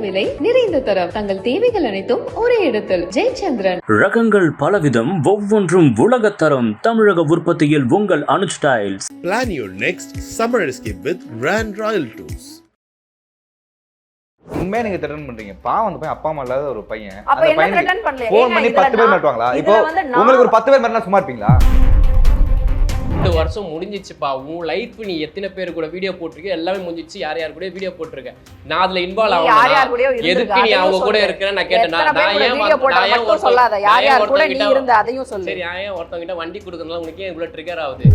விலை நிறைந்த தரம் தங்கள் தேவைகள் அனைத்தும் ஒரே இடத்தில் ஜெயச்சந்திரன். ரகங்கள் பலவிதம், ஒவ்வொன்றும் உலகத்தரம். தமிழக உற்பத்தியில் உங்கள் Anuj styles. Plan your next summer escape with Grand Royal Tours. உண்மையா நீங்க த்ரெட்டன் பண்றீங்க. பாவம் அந்த பையன் அப்பா அம்மா இல்லாத ஒரு பையன். அப்ப என்ன த்ரெட்டன் பண்ணல? ஃபோன் பண்ணி 10 பேர் மாட்டுவாங்களா? இப்போ உங்களுக்கு ஒரு 10 பேர் மாட்டினா சும்மா இருப்பீங்களா? 2 வருஷம் முடிஞ்சிச்சுப்பா. உன் லைஃப் நீ எத்தனை பேர் கூட வீடியோ போட்டிருக்க, எல்லாமே முடிஞ்சிச்சு. யார் யார் கூட வீடியோ போட்டிருக்க, நான் அதுல இன்வால்வ் ஆகணும். எதுக்கு நீ அவங்க கூட இருக்கிற நான் கேட்டேன். நான் ஏன் சொல்லாத யார் யார் கூட நீ இருந்த அதையும் சொல்லு. சரி, ஏன் ஒருத்தவங்க வண்டி கொடுக்கறதுனால உனக்கு ஏன் இவ்வளவு ட்ரிகர் ஆகுது?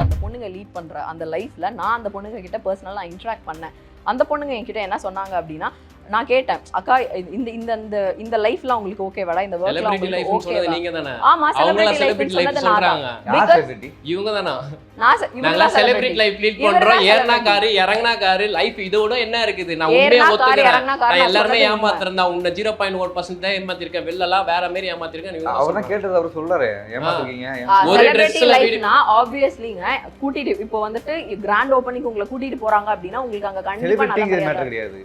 அந்த பொண்ணுங்க லீட் பண்ற அந்த லைஃப்ல நான் அந்த பொண்ணுங்க கிட்ட பர்சனலா இன்டராக்ட் பண்ணேன். அந்த பொண்ணுங்க என்கிட்ட என்ன சொன்னாங்க அப்படின்னா, நான் கேட்டேன், அக்கா இந்த இந்த இந்த லைஃப்ல உங்களுக்கு ஓகேவாடா, இந்த வர்க்ல உங்களுக்கு ஓகேவா? நீங்க தானே? ஆமா, செலிபிரிட்டி லைஃப் சொல்றாங்க. யார் செலிபிரிட்டி? இவங்க தானா? நாங்க செலிபிரிட்டி லைஃப் லீட் பண்றோம். ஏறனா காரு இறங்கனா காரு லைஃப் இதோட என்ன இருக்குது? நான் உண்மையா ஒத்துக்கிறேன். நான் எல்லாரும் ஏமாத்துறேன். நான் உன்ன 0.1% தான் ஏமாத்திருக்கேன். வெள்ளலாம் வேற மாதிரி ஏமாத்திருக்கேன். அவர்னா கேட்டது அவர் சொல்றாரு, ஏமாத்துறீங்க. ஒரு ட்ரெஸ்ல லைஃப்னா ஆப்வியஸ்லிங்க கூட்டிட்டு இப்போ வந்துட்டு கிராண்ட் ஓபனிங் உங்களை கூட்டிட்டு போறாங்க அப்படினா உங்களுக்கு அங்க கண்டிப்பா செலிபிரிட்டி மேட்டர் கிடையாது.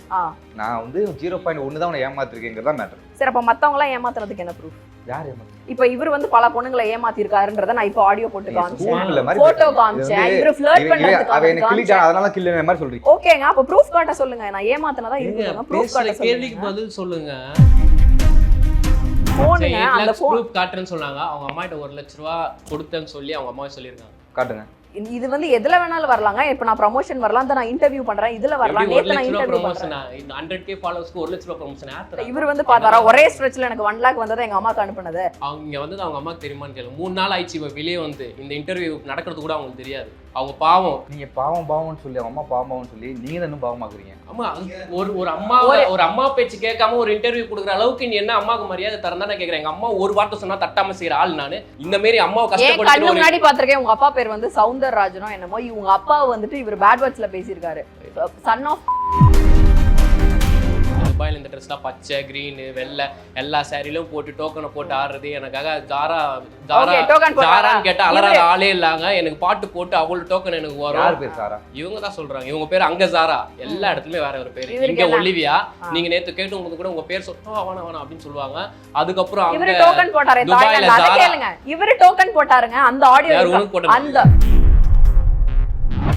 நான் வந்து 0.1 தான் உன்னை ஏமாத்திருக்கேங்கறதா மேட்டர். சரி, அப்ப மத்தவங்க எல்லாம் ஏமாத்துறதுக்கு என்ன ப்ரூஃப்? யார் ஏமாத்து? இப்போ இவர் வந்து பல பொண்ணுங்களை ஏமாத்தி இருக்காருன்றத நான் இப்போ ஆடியோ போட்டு காமிச்சேன், போட்டோ காமிச்சேன். இவர் ஃப்ளர்ட் பண்றதுக்கு அவ என்ன கிளிச்சா அதனால கில்லுன மாதிரி சொல்றீங்க. ஓகேங்க, அப்ப ப்ரூஃப் காட்ட சொல்லுங்க. நான் ஏமாத்துனதா இருக்குங்க, ப்ரூஃப் காட்ட சொல்லுங்க. கேள்விக்கு பதில் சொல்லுங்க. போனுங்க அந்த ப்ரூஃப் காட்டுறேன்னு சொன்னாங்க. அவங்க அம்மா கிட்ட 1 லட்சம் ரூபாய் கொடுத்தேன்னு சொல்லி அவங்க அம்மா சொல்லிருக்காங்க. காட்டுங்க. இது வந்து எதுல வேணாலும் வரலாங்க. இப்போ நான் ப்ரமோஷன் வரலாம், நான் இன்டர்வியூ பண்றேன், இதுல வரலாம். நேத்து நான் இன்டர்வியூ பண்றேன். 100k ஃபாலோவர்ஸ்க்கு 1 லட்சம் ரூபாய் ப்ரமோஷன் ஆத்ரா. இவர் வந்து பாத்தாரா ஒரே ஸ்ட்ரெச்ல எனக்கு 1 லாக் வந்தது எங்க அம்மாக்கு அனுப்புனது. அவங்க வந்து அவங்க அம்மாக்கு தெரியுமான்னு கேளு. 3 நாள் ஆயிடுச்சு இவ வெளியே வந்து. இந்த இன்டர்வியூ நடக்கிறது கூட அவங்களுக்கு தெரியாது. அவங்க பாவம். நீங்க பாவம்னு சொல்லி அவங்க அம்மா பாவம்னு சொல்லி நீங்க தான் இன்னும் பாவமாக்குறீங்க. அம்மா ஒரு அம்மா பேச்சு கேட்காம ஒரு இன்டர்வியூ கொடுக்குற அளவுக்கு நீ என்ன அம்மாக்கு மரியாதை தரந்தா நான் கேக்குறேன். எங்க அம்மா ஒரு வார்த்தை சொன்னா தட்டாம செய்யற ஆள் நானு. இந்த மாதிரி அம்மாவை கஷ்டப்படுத்தி கண்ணு முன்னாடி பாத்திருக்கேன். உங்க அப்பா பேர் வந்து சௌந்தரராஜனோ என்னமோ. இவங்க அப்பாவை வந்துட்டு இவர் பேட் வேர்ட்ஸ்ல பேசியிருக்காரு. சன் ஆஃப் துபாயில இந்த ட்ரெஸ்லாம் பச்சை கிரீன் வெள்ளை எல்லா சாரிலும் போட்டு டோக்கனை போட்டு ஆடுறது. எனக்காக ஜாரான்னு கேட்டா அலறாத ஆளே இல்லாங்க. எனக்கு பாட்டு போட்டு அவ்வளவு டோக்கன் எனக்கு வரும். இவங்க தான் சொல்றாங்க. இவங்க பேர் அங்க ஜாரா. எல்லா இடத்துலயும் வேற ஒரு பேரு. இங்க ஒலிவியா. நீங்க நேத்து கேட்டு கூட உங்க பேர் சொல்றோம் வேணாம் அப்படின்னு சொல்லுவாங்க. அதுக்கப்புறம் இவரு டோக்கன் போட்டாரு. இவரு டோக்கன் போட்டாருங்க. அந்த ஆடியோ அந்த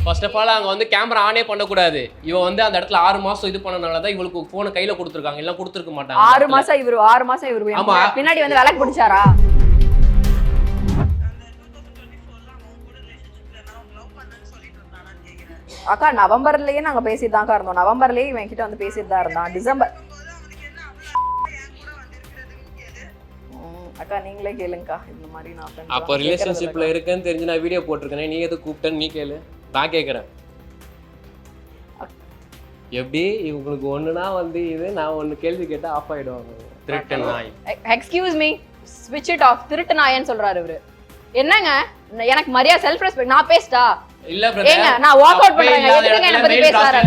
ஃபர்ஸ்ட் ஆஃப் ஆல் அங்க வந்து கேமரா ஆனே பண்ணக்கூடாது. இவ வந்து அந்த இடத்துல 6 மாசம் இது பண்ணனால தான் இவளுக்கு போனை கையில கொடுத்துருக்காங்க. எல்லாம் கொடுத்துருக்க மாட்டாங்க. 6 மாசம் இவரு ஆமா பின்னாடி வந்து விலக்கு பிடிச்சாரா? அக்கா நவம்பர்லயே நாங்க பேசிட்டு தான் இருந்தோம். நவம்பர்லயே இவன் கிட்ட வந்து பேசிட்டு தான் இருந்தான். டிசம்பர் அக்கா நீங்களே கேளுங்கக்கா. இந்த மாதிரி நான் அப்ப ரிலேஷன்ஷிப்ல இருக்கேன்னு தெரிஞ்சு நான் வீடியோ போட்டிருக்கேன். நீ எது கூப்பிட்டேன்னு நீ கேளு. நான் கேட்குறேன். எப்படி இவங்களுக்கு ஒண்ணுனா வந்து இது நான் ஒன்னு கேள்வி கேட்டா ஆஃப் ஆயிடுவாங்க. திருட்டு நாய். எக்ஸ்கியூஸ் மீ, ஸ்விட்ச் இட் ஆஃப். திருட்டு நாயன்னு சொல்றாரு இவரு. என்னங்க எனக்கு மரியாதை செல்ஃப் ரெஸ்பெக்ட். நான் பேஸ்டா இல்ல பிரதர், நான் வாக் அவுட் பண்றேன். எதுக்கு என்ன பத்தி பேசுறாரு?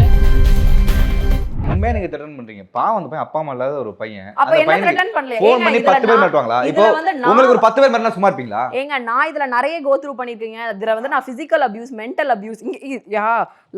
உண்மையா நீங்க த்ரெட்டன் பண்றீங்க. பாவம் அந்த பையன் அப்பா அம்மா இல்லாத ஒரு பையன். அப்ப என்ன த்ரெட்டன் பண்ணல? ஃபோன் பண்ணி 10 பேர் மாட்டுவாங்களா? இப்போ உங்களுக்கு ஒரு 10 பேர் மாட்டினா சும்மா இருப்பீங்களா? ஏங்க நான் இதுல நிறைய கோ த்ரூ பண்ணிருக்கீங்க. இதுல வந்து நான் பிசிக்கல் அபியூஸ், மென்டல் அபியூஸ், யா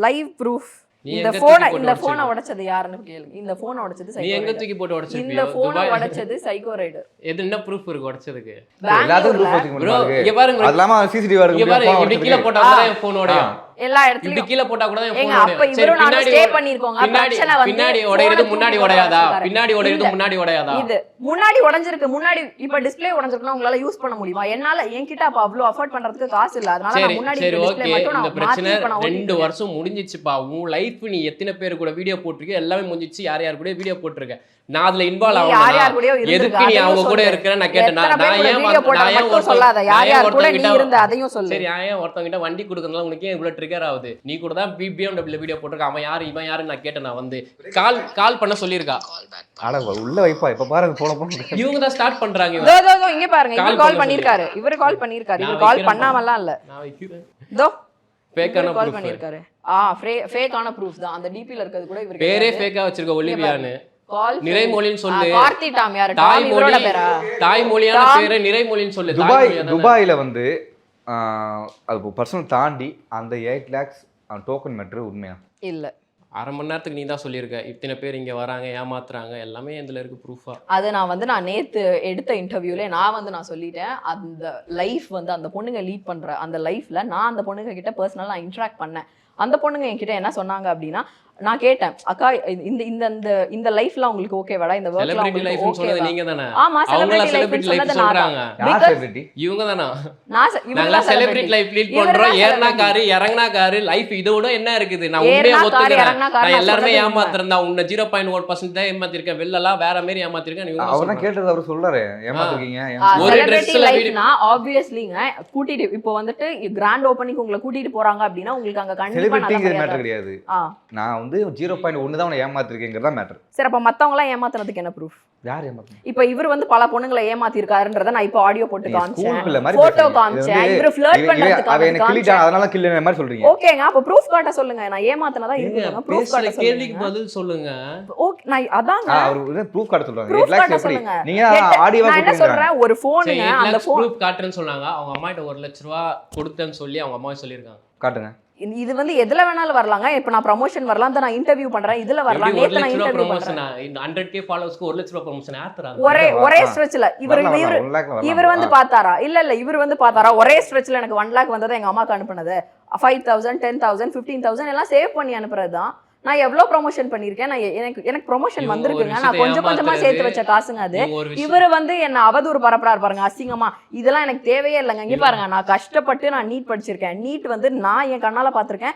லைவ் ப்ரூஃப். இந்த போனை உடைச்சது யாருன்னு கேளுங்க. இந்த போனை உடைச்சது நீ எங்க தூக்கி போட்டு உடைச்சிருப்பீங்க? இந்த போனை உடைச்சது சைக்கோ ரைடர். எது என்ன ப்ரூஃப் இருக்கு உடைச்சதுக்கு? எல்லாத்துக்கும் ப்ரூஃப் வச்சுக்க முடியாது. இங்க பாருங்க, அதெல்லாம் சிசிடிவி இருக்கு. இங்க பாருங்க, இப்படி கீழ போட்டா கூட என் போன் உடையும். எல்லா இடத்துலயும் இப்படி கீழ போட்டா கூட என் போன் உடையும். அப்ப இவரும் நான் ஸ்டே பண்ணிருக்கோங்க. பிரச்சனை வந்து பின்னாடி உடையறது முன்னாடி உடையாதா? பின்னாடி உடையறது முன்னாடி உடையாதா? இது முன்னாடி உடைஞ்சிருக்கு. முன்னாடி இப்ப டிஸ்ப்ளே உடைஞ்சிருக்குனா உங்களால யூஸ் பண்ண முடியுமா? என்னால என்கிட்ட அப்ப அவ்வளவு அஃபோர்ட் பண்றதுக்கு காசு இல்ல. அதனால நான் முன்னாடி டிஸ்ப்ளே மட்டும் நான் பிரச்சனை 2 வருஷம் முடிஞ்சிச்சுப்பா. உன் லைஃப் நீ எத்தனை பேர் கூட வீடியோ போட்டிருக்க, எல்லாமே முடிஞ்சிச்சு. யார் யார் கூட வீடியோ போட்டிருக்க, நான் அதுல இன்வால்வ் ஆகணும். எதுக்கு நீ அவங்க கூட இருக்கிற நான் கேட்டேன். நான் ஏன் சொல்லாத யார் யார் கூட நீ இருந்த அதையும் சொல்லு. சரி, ஏன் ஒருத்தவங்கிட்ட வண்டி கொடுக்கறதுனால உனக்கு ஏன் இவ்வளவு ட்ரிகர் ஆகுது? நீ கூட தான் BMW வீடியோ போட்டிருக்க. அவன் யாரு இவன் யாருன்னு நான் கேட்டேன். நான் வந்து கால் பண்ண சொல்லியிருக்கா. அட உள்ள வைப்பா. இப்ப பாருங்க போன் இவங்க தான் ஸ்டார்ட் பண்றாங்க. இங்க பாருங்க, இவர் கால் பண்ணிருக்காரு. இவர் கால் பண்ணாமலாம் இல்ல. நான் வைக்கிறேன். தோ ஃபேக்கான கால் பண்ணிருக்காரு. ஃபேக்கான ப்ரூஃப் தான். அந்த டிபில இருக்கிறது கூட இவர் பேரே ஃபேக்கா வச்சிருக்க. ஒலிவியான்னு நிறைமொழின்னு சொல்லு. கார்த்தி டாம் யாரு? டாம் இவரோட பேரா? தாய்மொழியான பேரு நிறைமொழின்னு சொல்லு. துபாயில வந்து அது பர்சனல் தாண்டி அந்த 8 lakhs டோக்கன் மேட்டர் உண்மையா இல்ல? 1/2 மணி நேரத்துக்கு நீ தான் சொல்லியிருக்க இத்தனை பேர் இங்கே வராங்க ஏமாத்துறாங்க எல்லாமே இதில் இருக்கு ப்ரூஃபா. அது நான் நேற்று எடுத்த இன்டர்வியூலே நான் சொல்லிட்டேன். அந்த லைஃப் வந்து அந்த பொண்ணுங்க லீட் பண்ற அந்த லைஃப்ல நான் அந்த பொண்ணுங்க கிட்ட பர்சனலா நான் இன்ட்ராக்ட் பண்ணேன். அந்த பொண்ணுங்க என்கிட்ட என்ன சொன்னாங்க அப்படின்னா, நான் கேட்டேன், அக்கா இந்த இந்த இந்த லைஃப்ல உங்களுக்கு ஓகேவாடா, இந்த வொர்க்ல செலிபிரிட்டி உங்களுக்கு லைஃப்னு சொன்னது ஓகேவா? நீங்க தானே? ஆமா, அவங்கள செலிபிரிட்டி லைஃப் செலிபிரிட்டி லைஃப் சொல்றாங்க. யார் செலிபிரிட்டி? இவங்க தானா? இவங்க நாங்க செலிபிரிட்டி லைஃப் லீட் பண்றோம். ஏறனா காரு இறங்கனா காரு லைஃப் இதோட என்ன இருக்குது? நான் உண்மையை ஒத்துக்கிறேன். நான் எல்லாரும் ஏமாத்துறேன். நான் உன்ன 0.1% தான் ஏமாத்திருக்கேன். வெள்ளலாம் வேற மாதிரி ஏமாத்திருக்கேன். இவங்க அவர் தான் கேட்டது, அவர் சொல்றாரு ஏமாத்திருக்கீங்க. ஒரு செலிபிரிட்டி dressல லைஃப்னா ஆப்வியஸ்லிங்க கூட்டிட்டு இப்போ வந்துட்டு கிராண்ட் ஓபனிங் உங்களை கூட்டிட்டு போறாங்க அப்படின்னா உங்களுக்கு அங்க கண்டிப்பா செலிபிரிட்டிங்கிறது நல்ல மேட்டர் கிடையாது. நான் வந்து 0.1 தான் அவனை ஏமாத்திருக்கேங்கிறதா மேட்டர். சரி, அப்ப மத்தவங்க எல்லாம் ஏமாத்துறதுக்கு என்ன ப்ரூஃப்? யார் ஏமாத்துறது? இப்ப இவர் வந்து பல பொண்ணுங்களை ஏமாத்தி இருக்காருன்றத நான் இப்ப ஆடியோ போட்டு காமிச்சேன், ஸ்கூல் மாதிரி போட்டோ காமிச்சேன். இவர் ஃப்ளர்ட் பண்றதுக்கு அவ என்ன கிளிட்டா அதனால கில்லுன மாதிரி சொல்றீங்க. ஓகேங்க, அப்ப ப்ரூஃப் காட்ட சொல்லுங்க. நான் ஏமாத்துனதா இருக்குங்க, ப்ரூஃப் காட்ட சொல்லுங்க. கேள்விக்கு பதில் சொல்லுங்க. ஓகே, நான் அதாங்க அவர் ப்ரூஃப் காட்ட சொல்றாங்க. ப்ரூஃப் ரிலாக்ஸ் காட்ட எப்படி? சொல்லுங்க. நீங்க ஆடியோவா நான் என்ன சொல்றேன், ஒரு போனுங்க, அந்த போன் ப்ரூஃப் காட்டுறேன்னு சொன்னாங்க. அவங்க அம்மா கிட்ட 1 லட்ச ரூபா கொடுத்தேன்னு சொல்லி அவங்க அம்மாவே சொல்லியிருக்காங்க. காட்டுங்க. இது வந்து எதுல வேணாலும் வரலாங்க. இப்ப நான் ப்ரமோஷன் வரலாம், நான் இன்டர்வியூ பண்றேன், இதுல வரலாம். நேத்து நான் இன்டர்வியூ பண்றேன். இந்த 100k ஃபாலோவர்ஸ்க்கு 1 லட்ச ரூபாய் ப்ரமோஷன் யார் தராங்க? ஒரே ஸ்ட்ரெச்ல இவர் வந்து பார்த்தாரா? இல்ல இவர் வந்து பார்த்தாரா? ஒரே ஸ்ட்ரெச்ல எனக்கு 1 lakh வந்ததை எங்க அம்மாக்கு அனுப்புனது 5000 10,000 15,000 எல்லாம் சேவ் பண்ணி அனுப்புறதுதான். நான் எவ்வளவு ப்ரமோஷன் பண்ணிருக்கேன். நான் எனக்கு ப்ரமோஷன் வந்திருக்குங்க. நான் கொஞ்சமா சேர்த்து வச்ச காசுங்க அது. இவரு வந்து என்ன அவதூறு பரப்புறாரு பாருங்க, அசிங்கமா. இதெல்லாம் எனக்கு தேவையே இல்லைங்க. இங்க பாருங்க, நான் கஷ்டப்பட்டு நான் நீட் படிச்சிருக்கேன். நீட் வந்து நான் என் கண்ணால பாத்திருக்கேன்.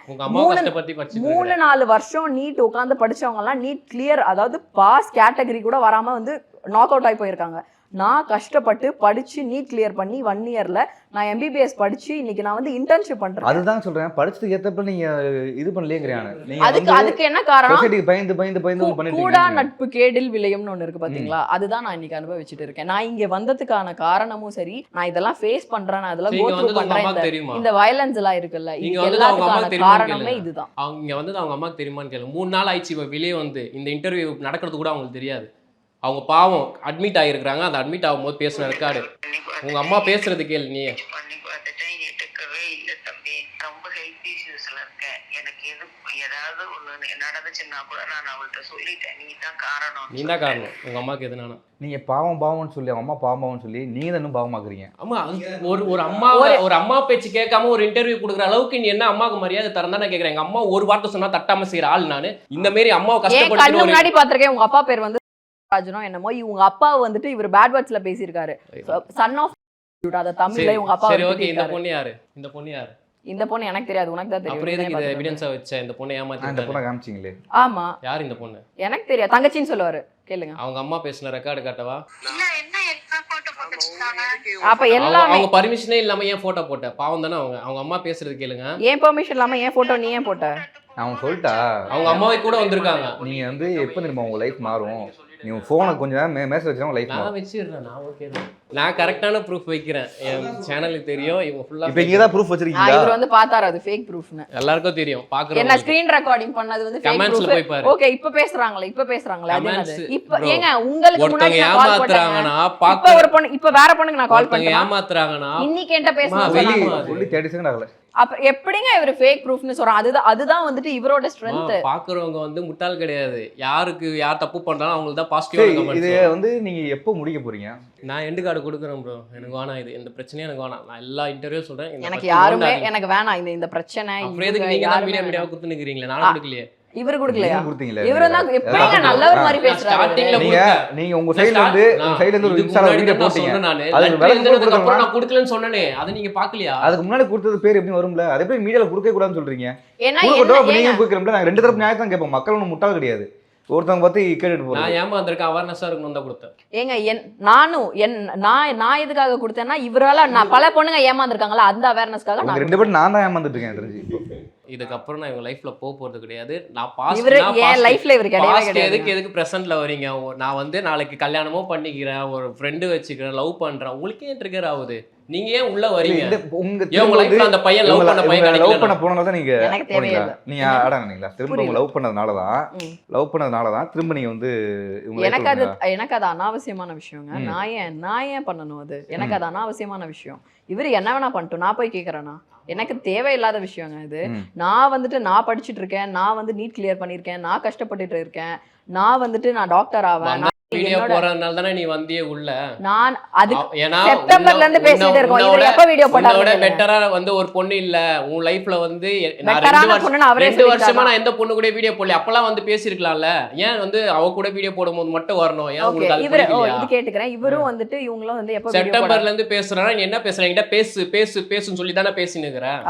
3-4 வருஷம் நீட் உட்காந்து படிச்சவங்க எல்லாம் நீட் கிளியர், அதாவது பாஸ் கேட்டகரி கூட வராம வந்து நாக் அவுட் ஆகி போயிருக்காங்க. நான் கஷ்டப்பட்டு படிச்சு நீட் கிளியர் பண்ணி 1 இயர்ல நான் MBBS படிச்சு இன்னைக்கு நான் வந்து இன்டர்ன்ஷிப் பண்றேன். அதுதான் சொல்றேன், படிச்சதுக்கு ஏத்தப்ப நீங்க இது பண்ணலங்கறானே. நீங்க அதுக்கு என்ன காரணம்? சொசைட்டிக்கு பயந்து பண்ணிட்டு கூடா நட்பு கேடில் விளையும்னு ஒண்ணு இருக்கு பாத்தீங்களா? அதுதான் நான் இன்னைக்கு அனுபவிச்சுட்டு இருக்கேன். நான் இங்க வந்ததுக்கான காரணமும் சரி, நான் இதெல்லாம் ஃபேஸ் பண்றேன், நான் இதெல்லாம் கோ த்ரூ பண்றேன். இந்த வயலன்ஸ் எல்லாம் இருக்குல்ல, எல்லாத்துக்கான காரணமே இதுதான். அவங்க இங்க வந்து அவங்க அம்மாக்கு தெரியுமான்னு கேளுங்க. 3 நாள் ஆயிடுச்சு இவ வெளியே வந்து. இந்த இன்டர்வியூ நடக்கிறது கூட அவங்களுக்கு தெரியாது. அவங்க பாவம் அட்மிட் ஆகிருக்கிறாங்க. அந்த அட்மிட் ஆகும்போது பேசுன ரெக்கார்டு உங்க அம்மா பேசுறது கேளு. நீ பண்ணி பார்த்துட்டேன், எடுக்கவே இல்லை தம்பி. ரொம்ப ஹெல்த் இஷ்யூஸ்ல இருக்கேன். எனக்கு ஏதாவது ஒண்ணு நடந்துச்சுன்னா கூட நான் அவள்கிட்ட சொல்லிட்டேன், நீ தான் காரணம். நீ தான் காரணம் உங்க அம்மாக்கு எதுனாலும். நீங்க பாவம்னு சொல்லி அவங்க அம்மா பாவம்னு சொல்லி நீங்க தான் இன்னும் பாவமாக்குறீங்க. ஆமா, ஒரு அம்மா பேச்சு கேட்காம ஒரு இன்டர்வியூ கொடுக்குற அளவுக்கு நீ என்ன அம்மாவுக்கு மரியாதை தரேன் தான் கேட்கறேன். எங்க அம்மா ஒரு வார்த்தை சொன்னா தட்டாம செய்யற ஆள் நானு. இந்த மாதிரி அம்மாவை கஷ்டப்பட்டு முன்னாடி பாத்திருக்கேன். உங்க அப்பா பேர் வந்து ராஜனோ என்னமோ, இவங்க அப்பா வந்துட்டு இவர் பேட் வேர்ட்ஸ்ல பேசியிருக்காரு. சன் ஆஃப் அத தமிழ்ல இவங்க அப்பா. சரி, ஓகே. இந்த பொண்ணு யாரு? இந்த பொண்ணு எனக்கு தெரியாது, உனக்கு தான் தெரியும். அப்புறம் எதுக்கு இத எவிடன்ஸா வச்ச? இந்த பொண்ணை ஏமாத்தி அந்த பொண்ணை காமிச்சீங்களே. ஆமா, யார் இந்த பொண்ணு? எனக்கு தெரியாது, தங்கச்சின்னு சொல்லுவாரு, கேளுங்க. அவங்க அம்மா பேசின ரெக்கார்டு காட்டவா? என்ன எக்ஸ்ட்ரா போட்டோ போட்டுட்டாங்க? அப்ப எல்லாமே அவங்க பர்மிஷனே இல்லாம ஏன் போட்டோ போட்ட? பாவம் தானே அவங்க அம்மா பேசுறது கேளுங்க. ஏன் பெர்மிஷன் இல்லாம ஏன் போட்டோ நீ ஏன் போட்ட? அவன் சொல்லிட்டா அவங்க அம்மாவை கூட வந்திருக்காங்க. நீங்க வந்து எப்ப தெரியுமா உங்க லைஃப் மாறும்? நீங்க போனை கொஞ்சம் நேரம் மேசேஜ் வச்சா லைஃப் நான் வச்சிடுறேன். நான் ஓகே தான். நான் கரெக்டான ப்ரூஃப் வைக்கிறேன். என் சேனலுக்கு தெரியும். இவங்க ஃபுல்லா இப்போ இங்க தான் ப்ரூஃப் வச்சிருக்கீங்க. இவர் வந்து பார்த்தாரு, அது ஃபேக் ப்ரூஃப்னு எல்லாருக்கும் தெரியும். பாக்குறோம். என்ன ஸ்கிரீன் ரெக்கார்டிங் பண்ணது வந்து ஃபேக் கமெண்ட்ஸ்ல போய் பாரு. ஓகே, இப்போ பேசுறாங்களே அது என்னது? இப்போ ஏங்க உங்களுக்கு முன்னாடி ஏமாத்துறாங்கனா இப்போ ஒரு பொண்ணு, இப்போ வேற பொண்ணுக்கு நான் கால் பண்ணேன். ஏமாத்துறாங்கனா இன்னைக்கு என்கிட்ட பேசுறாங்க சொல்லி 30 செகண்ட் ஆகல. அப்ப எப்படிங்க இவர் ஃபேக் ப்ரூஃப்னு சொல்றாங்க? அதுதான் வந்துட்டு இவரோட ஸ்ட்ரெngth. பாக்குறவங்க வந்து முட்டாள் கிடையாது. யார் தப்பு பண்றானோ அவங்களுக்கு தான் பாசிட்டிவ் கமெண்ட்ஸ். இது வந்து நீங்க எப்போ முடிக்க போறீங்க? நான் எண்ட் கார்டு கொடுக்குறேன் ப்ரோ. எனக்கு வேணாம் இது. இந்த பிரச்சனையே எனக்கு வேணாம். நான் எல்லா இன்டர்வியூ சொல்றேன். எனக்கு யாருமே எனக்கு வேணாம் இந்த பிரச்சனை. அப்புறம் எதுக்கு நீங்க தான் மீடியாவை குத்து நிக்கிறீங்களே? நான் கொடுக்கலையே. இவரு குடுக்கலையா? கொடுத்தீங்களே. இவரு தான் எப்படிங்க நல்லவர் மாதிரி பேசுறாரு. நீங்க உங்க சைடுல இருந்து ஒரு இன்ஸ்டால வீடியோ போட்டீங்க. அது விளக்கம் அப்புறம் நான் கொடுக்கலன்னு சொன்னனே. அத நீங்க பாக்கலையா? அதுக்கு முன்னாடி கொடுத்தது பேர் எப்படி வரும்ல? அது எப்படி மீடியால கொடுக்க கூடாதுன்னு சொல்றீங்க? ஏன்னா நீங்க கொடுக்கறோம்ல. நாங்க 2 தரப்பு நியாயத்தை கேட்போம். மக்கள் ஒன்றும் முட்டாள் கிடையாது. ஒருத்தவங்க பார்த்து கேட்டுட்டு போறோம். நான் ஏமாந்திருக்கேன், அவேர்னஸா இருக்கணும் தான் கொடுத்தேன். ஏங்க நான் எதுக்காக கொடுத்தேன்னா இவரால நான் பல பொண்ணுங்க ஏமாந்துருக்காங்களா, அந்த அவேர்னஸ்க்காக. நான் 2 பேரும் நான் தான் ஏமாந்துட்டு இருக்கேன் தெரிஞ்சு. இதுக்கப்புறம் நான் இவங்க லைஃப்ல போறது கிடையாது. நான் பாஸ்ட் எதுக்கு பிரசன்ட்ல வரீங்க? நான் வந்து நாளைக்கு கல்யாணமோ பண்ணிக்கிறேன், ஒரு ஃப்ரெண்டு வச்சுக்கிறேன், லவ் பண்றேன். உங்களுக்கு ஏன் ட்ரிகர் ஆகுது? நீங்க ஏன் உள்ள வரீங்க? உங்க லைஃப்ல அந்த பையன் லவ் பண்ண பையன் கிடைக்கல. லவ் பண்ண போனனால தான் நீங்க நீங்க அடங்கனீங்களா? திரும்ப உங்க லவ் பண்ணதுனால தான் திரும்ப நீங்க வந்து எனக்கு அது அனாவசியமான விஷயங்க. நான் ஏன் பண்ணணும்? அது எனக்கு அது அனாவசியமான விஷயம். இவரு என்ன வேணா பண்ணிட்டோம், நான் போய் கேக்குறேனா? எனக்கு தேவையில்லாத விஷயங்க இது. நான் வந்துட்டு நான் படிச்சுட்டு இருக்கேன், நான் வந்து நீட் கிளியர் பண்ணியிருக்கேன், நான் கஷ்டப்பட்டுட்டு இருக்கேன், நான் வந்துட்டு நான் டாக்டர் ஆவேன். வீடியோ போறதுனால தானே நீ வந்தியே உள்ள. நான் அது ஏன்னா செப்டம்பர்ல இருந்து பேசிட்டு இருக்கோம். இது எப்ப வீடியோ போட்டாங்க? பெட்டரா வந்து ஒரு பொண்ணு இல்ல உன் லைஃப்ல வந்து நான் பெட்டரான பொண்ணு அவரே 2 வருஷமா நான் எந்த பொண்ணு கூட வீடியோ போடல. அப்பலாம் வந்து பேசிருக்கலாம்ல. ஏன் வந்து அவ கூட வீடியோ போடும்போது மட்டும் வரணும்? ஏன் உங்களுக்கு அது புரியல? இது கேட்டுக்கறேன். இவரும் வந்துட்டு இவங்களும் வந்து எப்ப வீடியோ செப்டம்பர்ல இருந்து பேசுறேன்னா நீ என்ன பேசுற? என்கிட்ட பேசுன்னு சொல்லி தானே பேசினுக்குறேன்.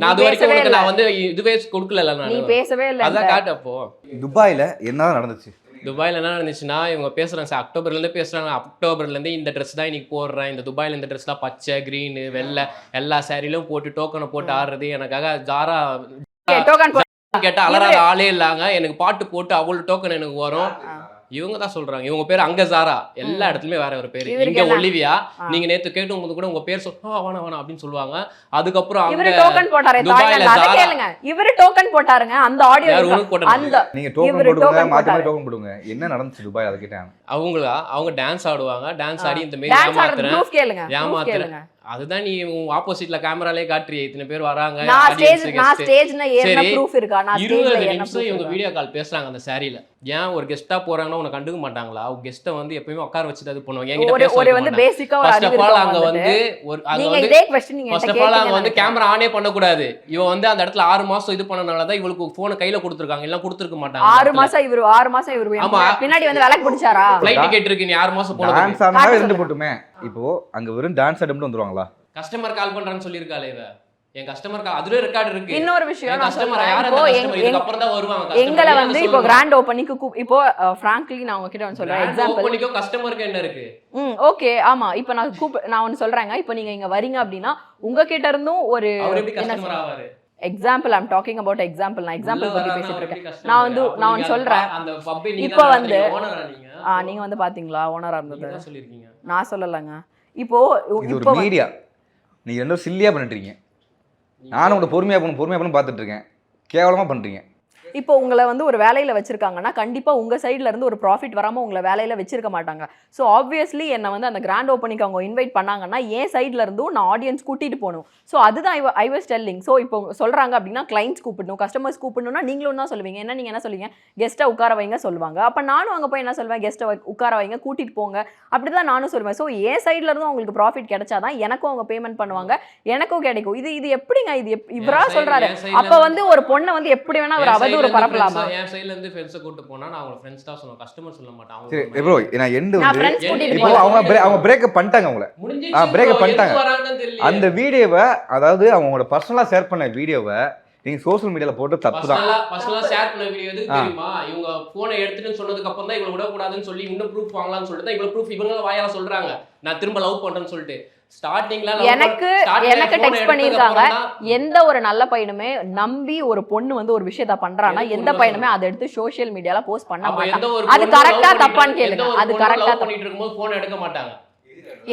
நான் அது வரைக்கும் உனக்கு நான் வந்து இதுவே கொடுக்கல. நீ பேசவே இல்ல. அதான் காட்டு. அப்போ துபாயில என்ன நடந்துச்சு? துபாயில் என்ன நடந்துச்சுன்னா இவங்க பேசுகிறாங்க சார், அக்டோபர்லேருந்து பேசுகிறாங்க. அக்டோபர்லேருந்து இந்த ட்ரெஸ் தான் இன்னைக்கு போடுறேன், இந்த துபாயில் இந்த ட்ரெஸ் தான் பச்சை க்ரீனு வெள்ளை எல்லா சாரிலும் போட்டு டோக்கனை போட்டு ஆடுறது. எனக்காக ஜாரா கேட்டால் அலறாத ஆளே இல்லாங்க. எனக்கு பாட்டு போட்டு அவ்வளோ டோக்கன் எனக்கு வரும். இவங்க தான் சொல்றாங்க, இவங்க பேர் அங்க ஜாரா, எல்லா இடத்துலயுமே வேற ஒரு பேரு. இங்க ஒலிவியா, நீங்க நேத்து கேட்டவங்க கூட உங்க பேர் வேணாம் வேணாம் அப்படின்னு சொல்லுவாங்க. அதுக்கப்புறம் இவரு டோக்கன் போட்டாரு, இவரு டோக்கன் போட்டாருங்க. அந்த ஆடியோ அந்த நீங்க டோக்கன் போடுங்க, மாத்தி மாத்தி டோக்கன் போடுங்க. என்ன நடந்துச்சு துபாய்? அத கேட்டாங்க. அவங்க டான்ஸ் ஆடுவாங்க, டான்ஸ் ஆடி இந்த மாதிரி ஏமாத்துறேன். அதுதான் நீ ஆப்போசிட்ல கேமராலே காட்டுறியே, இத்தனை பேர் வராங்க. நான் ஸ்டேஜ்ல ஏறன ப்ரூஃப் இருக்கா? நான் 20 நிமிஷம் இவங்க வீடியோ கால் பேசுறாங்க அந்த சாரியில. ஏன் ஒரு கெஸ்டா போறாங்கன்னா உன கண்டுக்க மாட்டாங்களா? அவங்க கெஸ்ட வந்து எப்பவுமே உட்கார வச்சிட்டு அது பண்ணுவாங்க. என்கிட்ட ஒரு வந்து பேசிக்கா ஒரு அறிவு இருக்கு. அங்க வந்து ஒரு நீங்க இதே क्वेश्चन நீங்க ஃபர்ஸ்ட் ஆஃப் ஆல் அங்க வந்து கேமரா ஆனே பண்ண கூடாது. இவ வந்து அந்த இடத்துல 6 மாசம் இது பண்ணனால தான் இவளுக்கு போன் கையில கொடுத்திருக்காங்க. இல்ல கொடுத்திருக்க மாட்டாங்க. 6 மாசம் இவரு பின்னாடி வந்து விலக்கு பிடிச்சாரா? ஃளைட் டிக்கெட் இருக்கு, நீ 6 மாசம் போன டான்ஸ் ஆனா ரெண்டு போட்டுமே. இப்போ அங்க வெறும் டான்ஸ் ஆட மட்டும் வந்துருவாங்களா? கஸ்டமர் கால் பண்றான்னு சொல்லிருக்காளே இவ. என் கஸ்டமர் கால் அதுவே ரெக்கார்ட் இருக்கு. இன்னொரு விஷயம் நான் கஸ்டமர் யாரா கஸ்டமர் இதுக்கு அப்புறம் தான் வருவாங்க. எங்களை வந்து இப்போ கிராண்ட் ஓபனிங்க்கு இப்போ frankly நான் உங்ககிட்ட வந்து சொல்றேன் எக்ஸாம்பிள். ஓபனிங்கோ கஸ்டமருக்கு என்ன இருக்கு? ஓகே ஆமா. இப்போ நான் ஒன்னு சொல்றேங்க. இப்போ நீங்க இங்க வரீங்க அப்படினா உங்க கிட்ட இருந்தும் ஒரு அவர் எப்படி கஸ்டமர் ஆவாரு? Example I am talking about example. நான் எக்ஸாம்பிள் பத்தி பேசிட்டு இருக்கேன். நான் ஒன்னு சொல்றேன். அந்த பப்பை நீங்க இப்போ வந்து ஓனரா நீங்க? நீங்க வந்து பாத்தீங்களா ஓனரா இருந்தது? என்ன சொல்லிருக்கீங்க? நான் சொல்லலங்க. இப்போ இப்போ மீடியா நீங்க ரெண்டும் சில்லியா பண்ணிட்டீங்க. நானும் உங்களை பொறுமையா பண்ணு பார்த்துட்டு இருக்கேன். கேவலமா பண்றீங்க. இப்போ உங்களை வந்து ஒரு வேலையில வச்சிருக்காங்கன்னா கண்டிப்பா உங்க சைட்ல இருந்து ஒரு ப்ராஃபிட் வராம உங்களை வேலையில வச்சிருக்க மாட்டாங்க. ஸோ ஆப்வியஸ்லி என்ன வந்து அந்த கிராண்ட் ஓப்பனிங் அவங்க இன்வைட் பண்ணாங்கன்னா என் சைட்ல இருந்தும் நான் ஆடியன்ஸ் கூட்டிட்டு போகணும். ஸோ அதுதான் ஐ வாஸ் டெல்லிங். ஸோ இப்போ சொல்றாங்க அப்படின்னா கிளைண்ட்ஸ் கூப்பிடணும், கஸ்டமர்ஸ் கூப்பிடணும்னா நீங்களும் தான் சொல்லுவீங்க. என்ன நீங்க என்ன சொல்லுவீங்க? கெஸ்ட்டை உட்கார வைங்க சொல்லுவாங்க. அப்ப நானும் அங்க போய் என்ன சொல்வேன்? கெஸ்ட்டை உட்கார வைங்க, கூட்டிட்டு போங்க, அப்படிதான் நானும் சொல்லுவேன். ஸோ என் சைட்ல இருந்தும் அவங்களுக்கு ப்ராஃபிட் கிடைச்சாதான் எனக்கும் அவங்க பேமெண்ட் பண்ணுவாங்க, எனக்கும் கிடைக்கும். இது எப்படிங்க? இது இவரா சொல்றாரு. அப்ப வந்து ஒரு பொண்ணை வந்து எப்படி வேணா ஒரு அவதூறு பரப்பலாமா? என் சைடுல இருந்து ஃப்ரெண்ட்ஸ் கூட்டி போனா நான் அவங்க ஃப்ரெண்ட்ஸ் தான் சொல்லுவேன், கஸ்டமர் சொல்ல மாட்டேன். சரி ப்ரோ, நான் எண்ட் வந்து இப்போ அவங்க பிரேக் அப் பண்ணிட்டாங்க. அவங்கள பிரேக் அப் பண்ணிட்டாங்க. அந்த வீடியோவை, அதாவது அவங்களோட பர்சனலா ஷேர் பண்ண வீடியோவை நீங்க சோஷியல் மீடியால போட்டு தப்பு தான். பர்சனலா ஷேர் பண்ண வீடியோ எதுக்கு தெரியுமா? இவங்க போனை எடுத்துட்டு சொன்னதுக்கு அப்புறம் தான் இவங்க விட கூடாதுன்னு சொல்லி இன்னும் ப்ரூஃப் வாங்கலாம்னு சொல்லிட்டு தான் இவங்க ப்ரூஃப் இவங்க வாயால சொல்றாங்க நான் திரும்ப லவ் பண்றேன்னு சொல்லிட்டு. ஸ்டார்டிங்ல எனக்கு டெக்ஸ்ட் பண்ணிருக்காங்க. எந்த ஒரு நல்ல பையனுமே நம்பி ஒரு பொண்ணு வந்து ஒரு விஷயத்த பண்றானா எந்த பையனுமே அதை எடுத்து சோஷியல் மீடியால போஸ்ட் பண்ண மாட்டாங்க. அது கரெக்ட்டா தப்பான்னு கேளுங்க. அது கரெக்ட்டா பண்ணிட்டு இருக்கும்போது போன் எடுக்க மாட்டாங்க.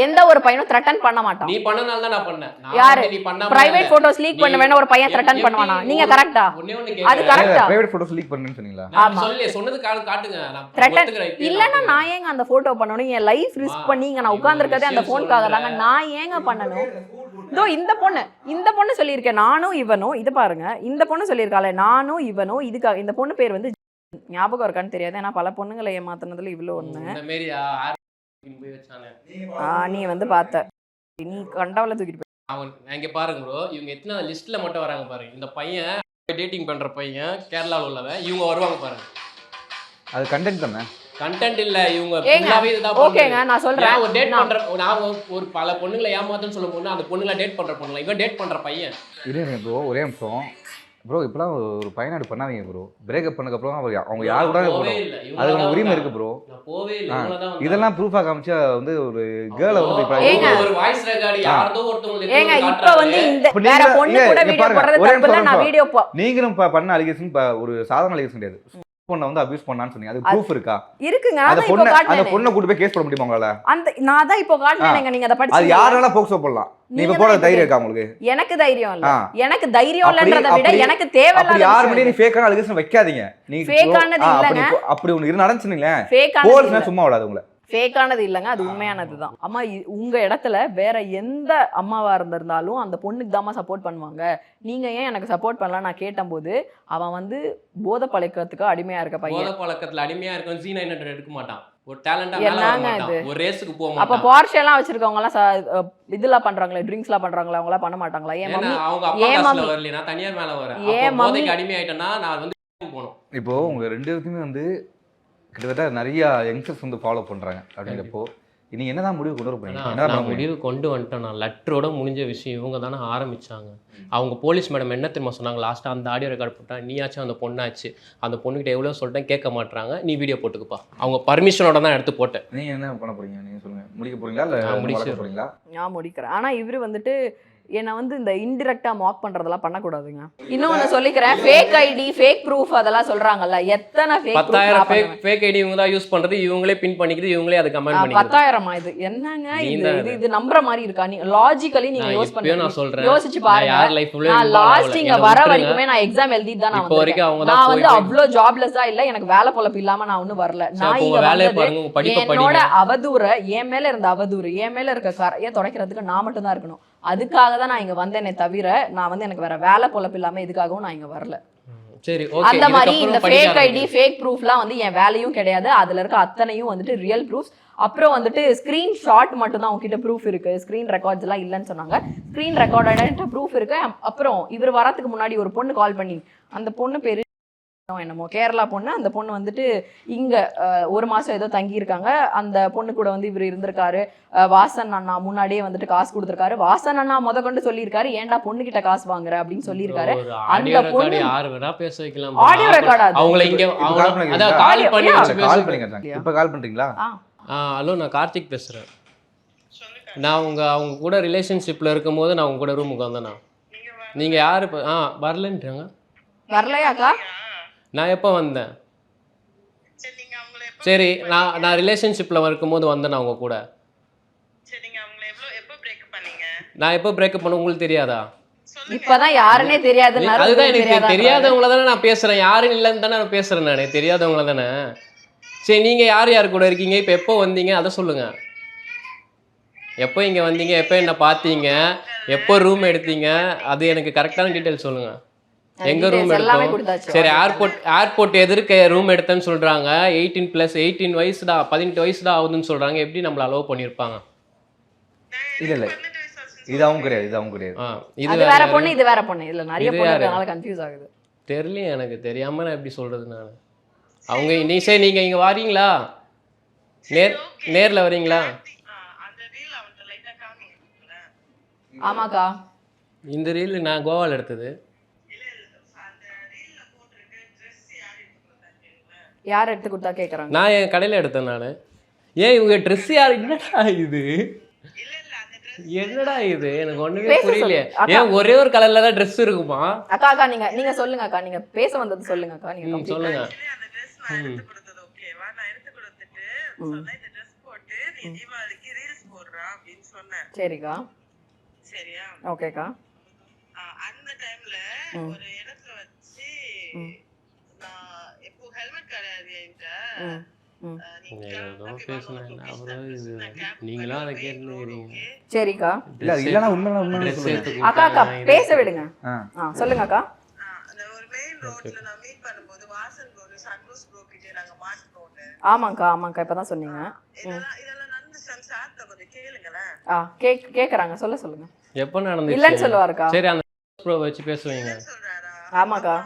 எந்த ஒரு பையனும் த்ரெட்டன் பண்ண மாட்டான். நீ பண்ணனால தான் நான் பண்ணேன். யாரு நீ பண்ணாம பிரைவேட் போட்டோஸ் லீக் பண்ண வேணா ஒரு பையன் த்ரெட்டன் பண்ணுவானா? நீங்க கரெக்ட்டா? அது கரெக்ட்டா? பிரைவேட் போட்டோஸ் லீக் பண்ணனும்னு சொன்னீங்களா? நான் சொல்லல, சொன்னது காட்டுங்க. நான் ஒத்துக்கறேன். இல்லன்னா நான் ஏங்க அந்த போட்டோ பண்ணனும்? என் லைஃப் ரிஸ்க் பண்ணி நான் உட்கார்ந்திருக்கதே அந்த போன்காக தாங்க. நான் ஏங்க பண்ணனும்? இதோ இந்த பொண்ணு சொல்லியிருக்கேன், நானும் இவனும். இது பாருங்க, இந்த பொண்ணு சொல்லியிருக்காளே நானும் இவனும். இதுக்காக இந்த பொண்ணு பேர் வந்து ஞாபகம் இருக்கான்னு தெரியாது. ஏன்னா பல பொண்ணுங்களை ஏமாத்துனதுல இவ்வளவு ஒண்ணு. நீ வந்து பார்த்த நீ கண்டவள தூக்கிட்டு போய் அவன் இங்க பாருங்க ப்ரோ, இவங்க எத்தனை லிஸ்ட்ல மட்டும் வராங்க பாருங்க. இந்த பையன் டேட்டிங் பண்ற பையன் கேரளால உள்ளவன், இவங்க வருவாங்க பாருங்க. அது கண்டென்ட் தானே? கண்டென்ட் இல்ல, இவங்க ஃபுல்லாவே இதுதான். ஓகேங்க, நான் சொல்றேன். ஒரு டேட் பண்ற நான் ஒரு பல பொண்ணுங்களை ஏமாத்துன்னு சொல்ல போனா அந்த பொண்ணுங்களை டேட் பண்ற பொண்ணுல இவன் டேட் பண்ற பையன். இருங்க ப்ரோ, ஒரே நிமிஷம் ப்ரோ. இப்பெல்லாம் ஒரு பையனாடு பண்ணாதீங்க ப்ரோ. பிரேக்கப் பண்ணதுக்கு அப்புறம் அவங்க யாரு கூட போறோம், அதுக்கு உரிமை இருக்கு ப்ரோ. இதெல்லாம் ப்ரூஃபா காமிச்சா வந்து ஒரு கேர்ள வந்து ஒரு வாய்ஸ் ரெக்கார்ட் யாரதோ ஒருத்தவங்க ஏங்க இப்ப வந்து இந்த வேற பொண்ணு கூட வீடியோ போடுறது தப்புல நான் வீடியோ நீங்களும் பண்ண அலிகேஷன் ஒரு சாதாரண அலிகேஷன் கிடையாது. பொண்ண வந்து அபியூஸ் பண்ணான்னு சொன்னீங்க, அது ப்ரூஃப் இருக்கா? இருக்குங்க. அந்த பொண்ண கூட்டி போய் கேஸ் போட முடியுமா உங்களால? அந்த நான் தான் இப்போ காட்டுனேங்க, நீங்க அத படிச்சு. அது யாரால போக்சோ போடலாம்? நீங்க போட தைரியம் இருக்கா உங்களுக்கு? எனக்கு தைரியம் இல்ல. எனக்கு தைரியம் இல்லன்றத விட எனக்கு தேவையில்ல. அப்படி யார் முன்னாடி நீ ஃபேக்கான அலிகேஷன் வைக்காதீங்க. நீங்க ஃபேக்கானது இல்லங்க. அப்படி ஒன்னு நடந்துச்சுனீங்களே, போலீஸ்னா சும்மா விடாது உங்களை. ஃபேக்கானது இல்லைங்க, அது உண்மையானது தான். அம்மா உங்க இடத்துல வேற எந்த அம்மாவா இருந்திருந்தாலும் அந்த பொண்ணுக்கு தாம்மா சப்போர்ட் பண்ணுவாங்க, நீங்க ஏன் எனக்கு சப்போர்ட் பண்ணலாம் நான் கேட்டபோது அவன் வந்து போதை பழக்கத்துக்கு அடிமையா இருக்க பையன். போதை பழக்கத்துல அடிமையா இருக்கும் Z900 எடுக்க மாட்டான். ஒரு டேலண்டா மேல வர என்னங்க மாட்டான். இது? ஒரு ரேஸ்க்கு போக அப்ப மாட்டான். Porsche எல்லாம் வச்சிருக்கவங்க எல்லாம் இதெல்லாம் பண்றாங்களே, ட்ரிங்க்ஸ்லாம் பண்றாங்களா, அவங்க எல்லாம் பண்ண மாட்டாங்களா? ஏன் ஏன்னா மம்மி அவங்க அப்பா ஏன் காசுல மம்மி வரல, நான் தனியா மேல வரேன். ஏன் அப்போ மம்மி போதைக்கு அடிமை ஆயிட்டேன்னா நான் வந்து போகணும். இப்போ உங்க 2 பேருக்குமே வந்து கிட்டத்தட்ட நிறைய யங்ஸ்டர்ஸ் வந்து ஃபாலோ பண்றாங்க அப்படிங்கிறப்போ நீங்க என்னதான் முடிவு கொண்டு வர போறீங்க? என்ன பண்ண நான் போறீங்க? முடிவு கொண்டு வந்துட்டேன். நான் லெட்டரோட முடிஞ்ச விஷயம் இவங்க தானே ஆரம்பிச்சாங்க. அவங்க போலீஸ் மேடம் என்ன தெரியுமா சொன்னாங்க லாஸ்ட்டாக, அந்த ஆடியோ ரெக்கார்ட் போட்டா நீயாச்சும் அந்த பொண்ணாச்சு, அந்த பொண்ணுகிட்ட எவ்வளோ சொல்லிட்டேன் கேட்க மாட்டாங்க, நீ வீடியோ போட்டுக்குப்பா. அவங்க பர்மிஷனோட தான் எடுத்து போட்டேன். நீங்க என்ன பண்ண போறீங்க? நீங்க சொல்லுங்க. முடிக்க போறீங்களா இல்ல நான் முடிச்சு வளர்க்க போறீங்களா? நான் முடிக்கிறேன். ஆனா இவரு வந்துட்டு என்னை வந்து இந்த இன்டிரெக்டா மாக் பண்றதெல்லாம் பண்ணக்கூடாதுங்க. இன்னொன்னு சொல்லிக்கிறேன், ஃபேக் ஐடி ஃபேக் ப்ரூஃப் அதெல்லாம் சொல்றாங்கல்ல, எத்தனை ஃபேக் 10,000 ஃபேக் ஐடி இவங்க தான் யூஸ் பண்றது, இவங்களே பின் பண்ணிக்கிறது, இவங்களே அதை கமெண்ட் பண்ணிக்கிறது. 10,000 இது என்னங்க? இது நம்புற மாதிரி இருக்கா? நீ லாஜிக்கலி நீங்க யோஸ் இப்பயும் நான் சொல்றேன், யோசிச்சு பாருங்க. யார் லைஃப்ல நான் லாஸ்ட் இங்க வர வரைக்குமே நான் எக்ஸாம் எழுதிட்டு தான் நான் வந்திருக்கேன். நான் வந்து அவ்வளோ ஜாப்லெஸ்ஸா இல்ல, எனக்கு வேலை பொழப்பு இல்லாம நான் ஒன்னும் வரல. நான் இங்க வேலையை வந்தது பாருங்க, உங்க படிப்பை என்னோட படிங்க. அவதூறு, என் மேல இருந்த அவதூறு, என் மேல இருக்க கரையை துடைக்கிறதுக்கு நான் மட்டும் தான் இருக்கணும். அதுக்காக தான் நான் இங்க வந்தேனே தவிர நான் வந்து எனக்கு வேற வேலை பொழப்பு இல்லாம இதுக்காகவும் நான் இங்க வரல. சரி, அந்த மாதிரி இந்த ஃபேக் ஐடி ஃபேக் ப்ரூஃப்லாம் வந்து என் வேலையும் கிடையாது. அதுல இருக்க அத்தனையும் வந்துட்டு ரியல் ப்ரூஃப். அப்புறம் வந்துட்டு ஸ்கிரீன் ஷாட் மட்டும் தான் உங்ககிட்ட ப்ரூஃப் இருக்கு, ஸ்கிரீன் ரெக்கார்ட்ஸ் எல்லாம் இல்லைன்னு சொன்னாங்க. ஸ்கிரீன் ரெக்கார்டட் ப்ரூஃப் இருக்கு. அப்புறம் இவர் வரதுக்கு முன்னாடி ஒரு பொண்ணு கால் பண்ணி, அந்த பொண்ணு பேரு என்னமோ கேரளா பொண்ணு, அந்த பொண்ணு வந்துட்டு இங்க 1 மாசம் ஏதோ தங்கி இருக்காங்க. அந்த பொண்ணு கூட வந்து இவர் இருந்திருக்காரு. வாசன் அண்ணா முன்னாடியே வந்துட்டு காசு கொடுத்துருக்காரு. வாசன் அண்ணா கொண்டு சொல்லியிருக்காரு, ஏன்டா பொண்ணு கிட்ட காசு வாங்குற அப்படின்னு சொல்லியிருக்காரு. அந்த பொண்ணு யாரு வேணா பேச வைக்கலாம். ஆடியோ ரெக்கார்ட் அவங்கள இங்க அதான் கால் பண்ணி கால் பண்ணிங்க. இப்ப கால் பண்றீங்களா? ஹலோ, நான் கார்த்திக் பேசுறேன். நான் அவங்க கூட ரிலேஷன்ஷிப்ல இருக்கும்போது நான் உங்க கூட ரூமுக்கு வந்தேண்ணா. நீங்க யாரு வரலன்றாங்க? வரலையாக்கா? நான் எப்போ வந்தேன்? சரி, நான் ரிலேஷன்ஷிப்பில் இருக்கும்போது வந்தேன் அவங்க கூட. நான் எப்போ பிரேக்கப் பண்ண உங்களுக்கு தெரியாதா? இப்பதான் யாருன்னே தெரியாது. அதுதான் எனக்கு தெரியாதவங்கள தானே நான் பேசுறேன், யாரும் இல்லைன்னு தானே நான் பேசுறேன். நானே தெரியாதவங்கள தானே. சரி, நீங்க யார் கூட இருக்கீங்க, இப்போ எப்போ வந்தீங்க அதை சொல்லுங்க. எப்போ இங்கே வந்தீங்க, எப்போ என்ன பார்த்தீங்க, எப்போ ரூம் எடுத்தீங்க, அது எனக்கு கரெக்டான டீட்டெயில் சொல்லுங்க. எங்க ரூம் எடுத்தோம்? சரி, ஏர்போர்ட் எதிர்க்க ரூம் எடுத்தேன்னு சொல்றாங்க. 18+ வயசுடா, 18 வயசுடா ஆகுதுன்னு சொல்றாங்க. எப்படி நம்மள அலோவ் பண்ணிருப்பாங்க? இல்ல இது அவங்க கிடையாது, இது அவங்க கிடையாது. இது வேற பொண்ணு, இது வேற பொண்ணு. இல்ல நிறைய பொண்ணு இருக்கனால கன்ஃபியூஸ் ஆகுது. தெரியல, எனக்கு தெரியாம நான் எப்படி சொல்றது நான். அவங்க சரி, நீங்க இங்க வாரீங்களா? நேர்ல வரீங்களா? ஆமாக்கா, இந்த ரீல் நான் கோவால எடுத்தது. யார் எடுத்து கொடுத்தா கேக்குறாங்க? நான் என் கடையில எடுத்தேன் நானு. ஏன் இவங்க ட்ரெஸ் யார்? என்னடா இது, என்னடா இது, எனக்கு ஒண்ணுமே புரியல. ஏன் ஒரே ஒரு கலர்ல தான் ட்ரெஸ் இருக்குமா? அக்கா நீங்க சொல்லுங்க அக்கா, நீங்க பேச வந்தது சொல்லுங்க அக்கா. நீங்க சொல்லுங்க. சரிக்கா, ஓகேக்கா. அந்த டைம்ல ஒரு இடத்துல வச்சு இப்போ ஹெல்மெட் கிடையாது என்கிட்ட. நீங்களும் அதை கேட்டுக்கிறீங்க. சரிக்கா, இல்லனா உண்மையான அக்கா பேச விடுங்க. சொல்லுங்க அக்கா. அந்த ஒரு மெயின் ரோட்ல நான் மீட் பண்ணும்போது வாசன் ப்ரோ சன்ரோஸ் ப்ரோ கிட்ட நாங்க மாட்டோம். ஆமாக்கா இப்பதான் சொன்னீங்க. இதெல்லாம் நடந்து சார்ட்ட கொஞ்சம் கேளுங்களேன். கேக்குறாங்க, சொல்லுங்க. எப்போ நடந்துச்சு? இல்லன்னு சொல்லுவாருக்கா. சரி, அந்த ப்ரோ வச்சு பேசுவீங்க. ஆமாக்கா,